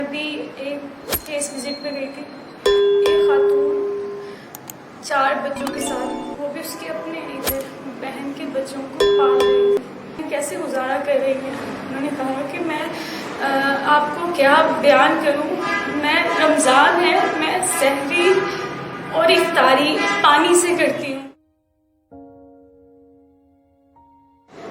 अभी एक case visit पे गई थी। एक खातून 4 बच्चों के साथ, वो भी उसके अपने इधर बहन के बच्चों को पाल रही थी। कैसे गुजारा कर रही है। उन्होंने कहा कि मैं आपको क्या बयान करूं, मैं रमज़ान है, मैं सहरी और इफ्तारी पानी से करती हूँ।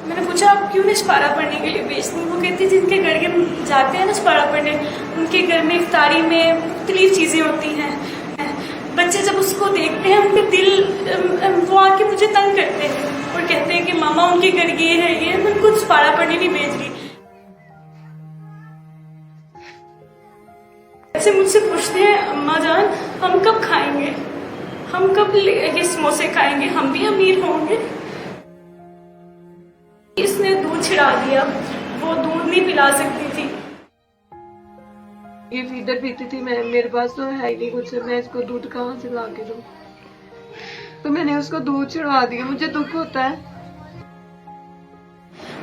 मैंने पूछा आप क्यों निष्पारा पढ़ने के लिए भेजती हूँ। वो कहती जिनके घर के जाते हैं निष्पारा पढ़ने, उनके घर में इफ्तारी में मुख्तलिफ चीज़ें होती हैं। बच्चे जब उसको देखते हैं उनके दिल वो आके मुझे तंग करते हैं और कहते हैं कि मामा उनके घर ये है, मैं उनको निष्पारा पढ़ने नहीं भेज रही। ऐसे मुझसे पूछते हैं अम्मा जान हम कब खाएंगे, हम कब ये समोसे खाएंगे, हम भी अमीर होंगे। इसने दूध छिड़ा दिया, वो दूध नहीं पिला सकती थी। ये फीडर पीती थी, मैं मेरे पास तो है ही नहीं कुछ, मैं इसको दूध कहाँ से ला के दूँ। तो मैंने उसको दूध छिड़वा दिया। मुझे दुख होता है,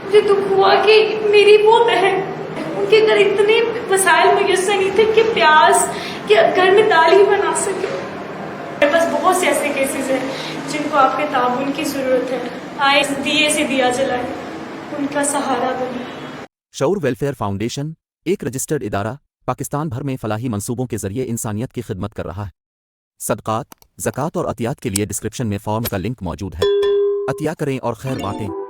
मुझे दुख हुआ कि मेरी वो बहन, उनके घर इतने वसाइल मुयस्सर नहीं थे कि प्याज के घर में दाल ही बना सके। मेरे पास बहुत से ऐसे केसेस हैं जिनको आपके ताउन की जरूरत है। आए दिए से दिया जलाए, उनका सहारा बने। शऊर वेलफेयर फाउंडेशन एक रजिस्टर्ड इदारा पाकिस्तान भर में फलाही मंसूबों के जरिए इंसानियत की खिदमत कर रहा है। सदकात, ज़कात और अतियात के लिए डिस्क्रिप्शन में फॉर्म का लिंक मौजूद है। अतिया करें और खैर बांटें।